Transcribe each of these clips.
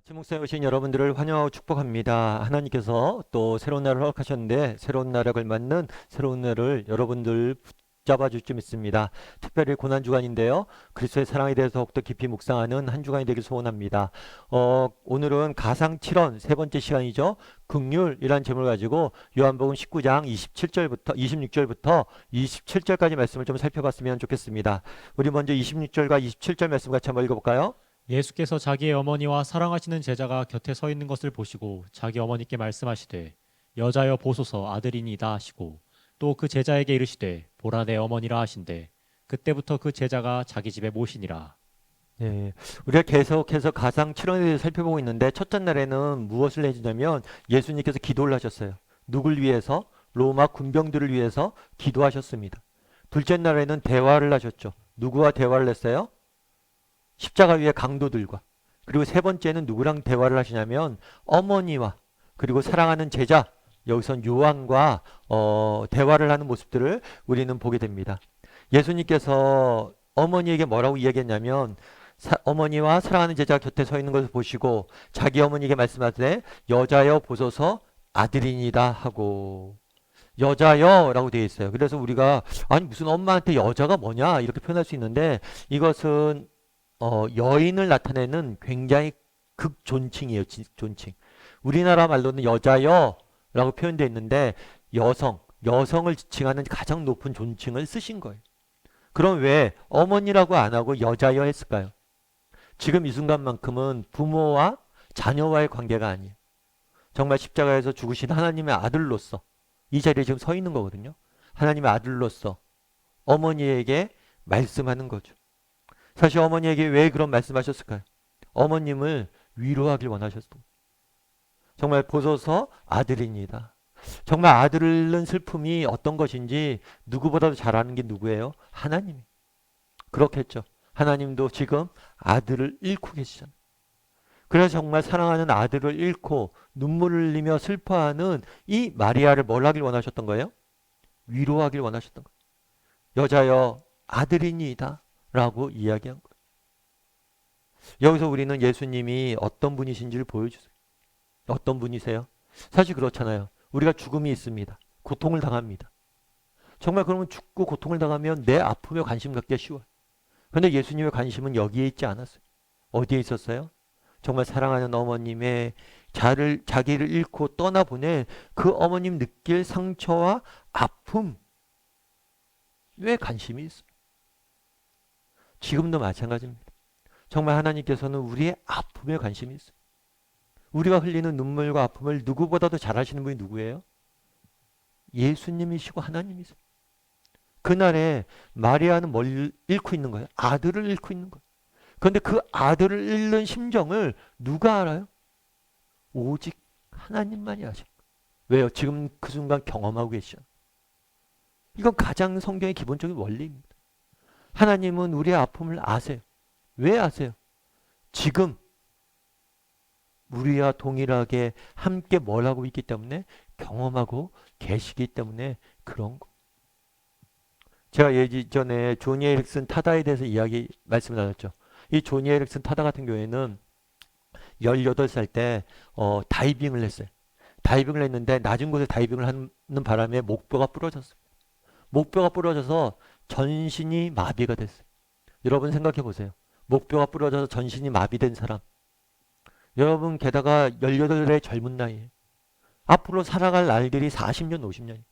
침묵사에 오신 여러분들을 환영하고 축복합니다. 하나님께서 또 새로운 날을 허락하셨는데 새로운 날에 걸맞는 새로운 날을 여러분들 붙잡아 줄 줄 믿습니다. 특별히 고난주간인데요. 그리스도의 사랑에 대해서 더욱더 깊이 묵상하는 한 주간이 되길 소원합니다. 오늘은 가상 7원 세 번째 시간이죠. 긍휼이라는 제목을 가지고 요한복음 19장 27절부터 26절부터 27절까지 말씀을 좀 살펴봤으면 좋겠습니다. 우리 먼저 26절과 27절 말씀 같이 한번 읽어볼까요? 예수께서 자기의 어머니와 사랑하시는 제자가 곁에 서 있는 것을 보시고 자기 어머니께 말씀하시되 여자여 보소서 아들이니이다 하시고 또 그 제자에게 이르시되 보라 내 어머니라 하신대 그때부터 그 제자가 자기 집에 모시니라. 네, 우리가 계속해서 가상 7원에 대해서 살펴보고 있는데 첫째 날에는 무엇을 해주냐면 예수님께서 기도를 하셨어요. 누굴 위해서? 로마 군병들을 위해서 기도하셨습니다. 둘째 날에는 대화를 하셨죠. 누구와 대화를 했어요? 십자가 위의 강도들과. 그리고 세 번째는 누구랑 대화를 하시냐면 어머니와 그리고 사랑하는 제자, 여기선 요한과 대화를 하는 모습들을 우리는 보게 됩니다. 예수님께서 어머니에게 뭐라고 이야기했냐면 어머니와 사랑하는 제자 곁에 서 있는 것을 보시고 자기 어머니에게 말씀하시되 여자여 보소서 아들이니다 하고 여자여 라고 되어 있어요. 그래서 우리가 아니 무슨 엄마한테 여자가 뭐냐 이렇게 표현할 수 있는데 이것은 여인을 나타내는 굉장히 극존칭이에요. 존칭. 우리나라 말로는 여자여 라고 표현되어 있는데 여성을 지칭하는 가장 높은 존칭을 쓰신 거예요. 그럼 왜 어머니라고 안 하고 여자여 했을까요? 지금 이 순간만큼은 부모와 자녀와의 관계가 아니에요. 정말 십자가에서 죽으신 하나님의 아들로서 이 자리에 지금 서 있는 거거든요. 하나님의 아들로서 어머니에게 말씀하는 거죠. 사실 어머니에게 왜 그런 말씀하셨을까요? 어머님을 위로하길 원하셨던 거예요. 정말 보소서 아들입니다. 정말 아들을 잃는 슬픔이 어떤 것인지 누구보다도 잘 아는 게 누구예요? 하나님이. 그렇겠죠. 하나님도 지금 아들을 잃고 계시잖아요. 그래서 정말 사랑하는 아들을 잃고 눈물을 흘리며 슬퍼하는 이 마리아를 뭘 하길 원하셨던 거예요? 위로하길 원하셨던 거예요. 여자여 아들이니이다 라고 이야기한 거예요. 여기서 우리는 예수님이 어떤 분이신지를 보여주세요. 어떤 분이세요? 사실 그렇잖아요. 우리가 죽음이 있습니다. 고통을 당합니다. 정말 그러면 죽고 고통을 당하면 내 아픔에 관심 갖기가 쉬워요. 그런데 예수님의 관심은 여기에 있지 않았어요. 어디에 있었어요? 정말 사랑하는 어머님의 자기를 잃고 떠나보낸 그 어머님 느낄 상처와 아픔, 왜 관심이 있어요? 지금도 마찬가지입니다. 정말 하나님께서는 우리의 아픔에 관심이 있어요. 우리가 흘리는 눈물과 아픔을 누구보다도 잘 아시는 분이 누구예요? 예수님이시고 하나님이세요. 그날에 마리아는 뭘 잃고 있는 거예요? 아들을 잃고 있는 거예요. 그런데 그 아들을 잃는 심정을 누가 알아요? 오직 하나님만이 아셔요. 왜요? 지금 그 순간 경험하고 계시죠. 이건 가장 성경의 기본적인 원리입니다. 하나님은 우리의 아픔을 아세요. 왜 아세요? 지금 우리와 동일하게 함께 뭘 하고 있기 때문에 경험하고 계시기 때문에 그런 거. 제가 예전에 조니 에릭슨 타다에 대해서 말씀을 나눴죠. 이 조니 에릭슨 타다 같은 경우에는 18살 때 다이빙을 했어요. 다이빙을 했는데 낮은 곳에 다이빙을 하는 바람에 목뼈가 부러졌어요. 목뼈가 부러져서 전신이 마비가 됐어요. 여러분 생각해 보세요. 목뼈가 부러져서 전신이 마비된 사람. 여러분 게다가 18의 젊은 나이에 앞으로 살아갈 날들이 40년, 50년.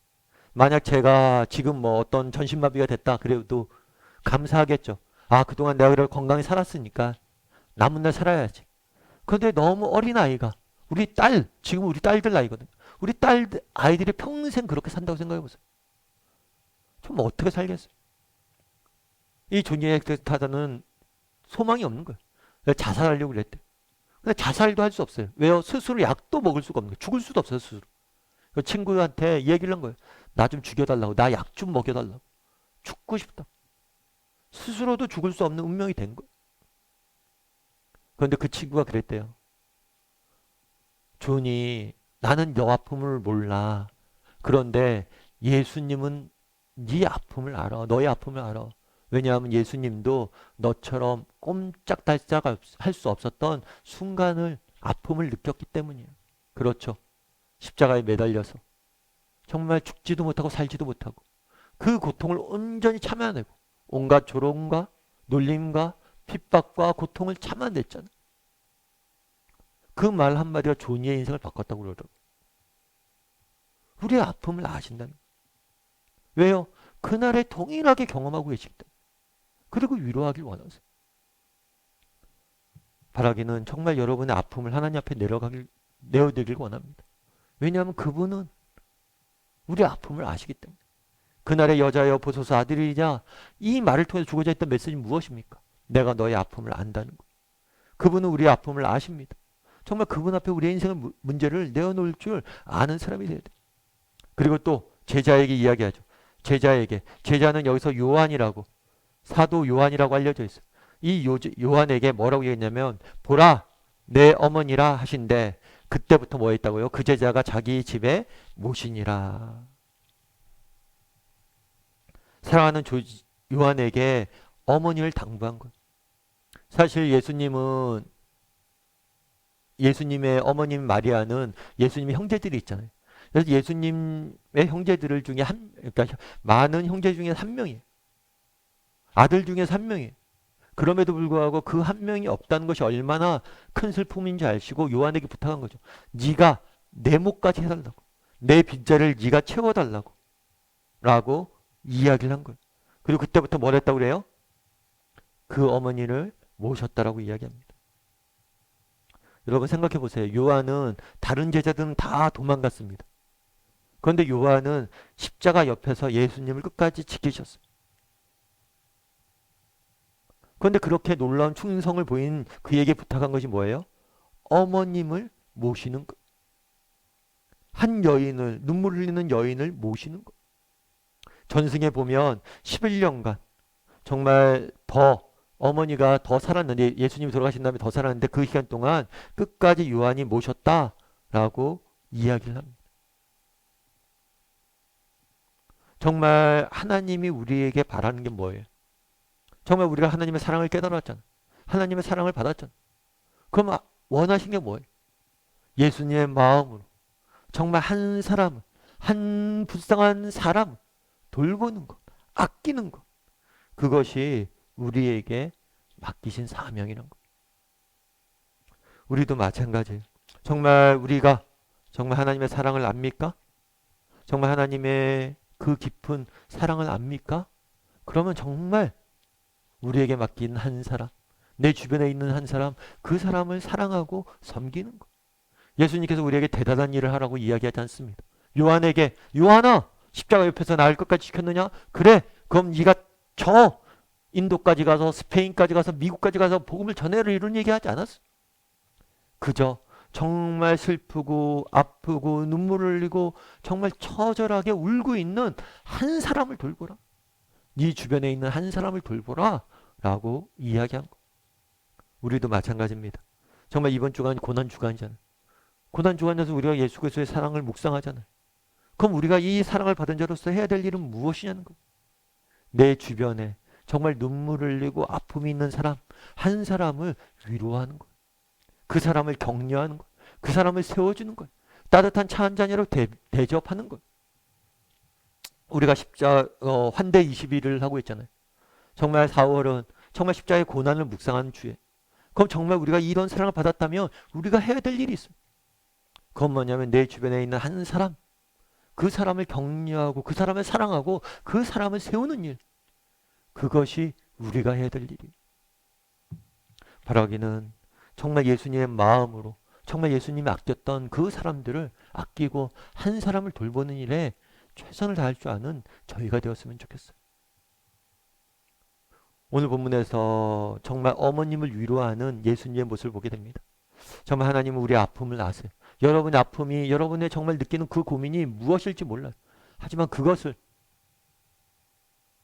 만약 제가 지금 뭐 어떤 전신마비가 됐다 그래도 감사하겠죠. 아, 그동안 내가 그래 건강히 살았으니까 남은 날 살아야지. 그런데 너무 어린 아이가 지금 우리 딸들 나이거든요. 우리 아이들이 평생 그렇게 산다고 생각해 보세요. 좀 어떻게 살겠어요? 이 조니 엑스타자는 소망이 없는 거예요. 자살하려고 그랬대. 근데 자살도 할 수 없어요. 왜요? 스스로 약도 먹을 수가 없는 거예요. 죽을 수도 없어요, 스스로. 그 친구한테 얘기를 한 거예요. 나 좀 죽여달라고. 나 약 좀 먹여달라고. 죽고 싶다. 스스로도 죽을 수 없는 운명이 된 거예요. 그런데 그 친구가 그랬대요. 존이, 나는 너 아픔을 몰라. 그런데 예수님은 네 아픔을 알아. 너의 아픔을 알아. 왜냐하면 예수님도 너처럼 꼼짝달싹 할 수 없었던 순간을 아픔을 느꼈기 때문이에요. 그렇죠. 십자가에 매달려서 정말 죽지도 못하고 살지도 못하고 그 고통을 온전히 참아내고 온갖 조롱과 놀림과 핍박과 고통을 참아냈잖아요. 그 말 한마디가 조니의 인생을 바꿨다고 그러더라고요. 우리의 아픔을 아신다는 거예요. 왜요? 그날에 동일하게 경험하고 계시기 때문에. 그리고 위로하길 원하세요. 바라기는 정말 여러분의 아픔을 하나님 앞에 내어드리길 원합니다. 왜냐하면 그분은 우리 아픔을 아시기 때문에. 그날의 여자여 보소서 아들이냐, 이 말을 통해서 주고자 했던 메시지는 무엇입니까? 내가 너의 아픔을 안다는 것. 그분은 우리의 아픔을 아십니다. 정말 그분 앞에 우리의 인생의 문제를 내어놓을 줄 아는 사람이 돼야 돼요. 그리고 또 제자에게 이야기하죠. 제자는 여기서 요한이라고, 사도 요한이라고 알려져 있어요. 이 요한에게 뭐라고 얘기했냐면 보라 내 어머니라 하신데, 그때부터 뭐 했다고요? 그 제자가 자기 집에 모시니라. 사랑하는 요한에게 어머니를 당부한 거예요. 사실 예수님의 어머님 마리아는 예수님의 형제들이 있잖아요. 그래서 예수님의 형제들 중에 그러니까 많은 형제 중에 한 명이에요. 아들 중에 한 명이에요. 그럼에도 불구하고 그 한 명이 없다는 것이 얼마나 큰 슬픔인지 아시고 요한에게 부탁한 거죠. 네가 내 몫까지 해달라고. 내 빈자리를 네가 채워달라고. 라고 이야기를 한 거예요. 그리고 그때부터 뭘 했다고 그래요? 그 어머니를 모셨다라고 이야기합니다. 여러분 생각해 보세요. 요한은 다른 제자들은 다 도망갔습니다. 그런데 요한은 십자가 옆에서 예수님을 끝까지 지키셨어요. 그런데 그렇게 놀라운 충성을 보인 그에게 부탁한 것이 뭐예요? 어머님을 모시는 것. 한 여인을, 눈물 흘리는 여인을 모시는 것. 전승에 보면 11년간 정말 어머니가 더 살았는데, 예수님이 돌아가신 다음에 더 살았는데 그 기간 동안 끝까지 요한이 모셨다라고 이야기를 합니다. 정말 하나님이 우리에게 바라는 게 뭐예요? 정말 우리가 하나님의 사랑을 깨달았잖아. 하나님의 사랑을 받았잖아. 그럼 원하신 게 뭐예요? 예수님의 마음으로 정말 한 사람, 한 불쌍한 사람 돌보는 것, 아끼는 것. 그것이 우리에게 맡기신 사명이란 것. 우리도 마찬가지예요. 정말 우리가 정말 하나님의 사랑을 압니까? 정말 하나님의 그 깊은 사랑을 압니까? 그러면 정말 우리에게 맡긴 한 사람, 내 주변에 있는 한 사람, 그 사람을 사랑하고 섬기는 것. 예수님께서 우리에게 대단한 일을 하라고 이야기하지 않습니다. 요한에게 요한아, 십자가 옆에서 나를 끝까지 지켰느냐? 그래, 그럼 네가 저 인도까지 가서 스페인까지 가서 미국까지 가서 복음을 전해라, 이런 얘기하지 않았어. 그저 정말 슬프고 아프고 눈물을 흘리고 정말 처절하게 울고 있는 한 사람을 돌보라. 네 주변에 있는 한 사람을 돌보라 라고 이야기한 거. 우리도 마찬가지입니다. 정말 이번 주간 고난 주간이잖아요. 고난 주간에서 우리가 예수 그리스도의 사랑을 묵상하잖아요. 그럼 우리가 이 사랑을 받은 자로서 해야 될 일은 무엇이냐는 거예요. 내 주변에 정말 눈물을 흘리고 아픔이 있는 사람 한 사람을 위로하는 거예요. 그 사람을 격려하는 거예요. 그 사람을 세워주는 거예요. 따뜻한 차 한 잔으로 대접하는 거예요. 우리가 환대 20일을 하고 있잖아요. 정말 4월은 정말 십자가의 고난을 묵상하는 주에, 그럼 정말 우리가 이런 사랑을 받았다면 우리가 해야 될 일이 있어요. 그건 뭐냐면 내 주변에 있는 한 사람, 그 사람을 격려하고 그 사람을 사랑하고 그 사람을 세우는 일, 그것이 우리가 해야 될 일이에요. 바라기는 정말 예수님의 마음으로 정말 예수님이 아꼈던 그 사람들을 아끼고 한 사람을 돌보는 일에 최선을 다할 줄 아는 저희가 되었으면 좋겠어요. 오늘 본문에서 정말 어머님을 위로하는 예수님의 모습을 보게 됩니다. 정말 하나님은 우리의 아픔을 아세요. 여러분의 아픔이, 여러분의 정말 느끼는 그 고민이 무엇일지 몰라요. 하지만 그것을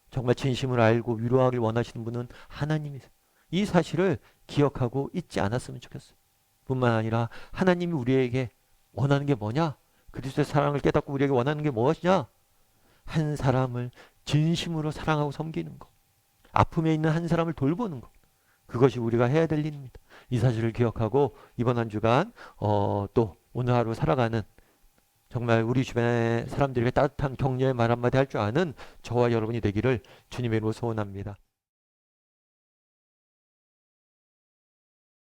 정말 진심으로 알고 위로하길 원하시는 분은 하나님이세요. 이 사실을 기억하고 잊지 않았으면 좋겠어요. 뿐만 아니라 하나님이 우리에게 원하는 게 뭐냐? 그리스도의 사랑을 깨닫고 우리에게 원하는 게 무엇이냐? 한 사람을 진심으로 사랑하고 섬기는 것. 아픔에 있는 한 사람을 돌보는 것. 그것이 우리가 해야 될 일입니다. 이 사실을 기억하고 이번 한 주간 또 오늘 하루 살아가는 정말 우리 주변의 사람들에게 따뜻한 격려의 말 한마디 할 줄 아는 저와 여러분이 되기를 주님의 이름으로 소원합니다.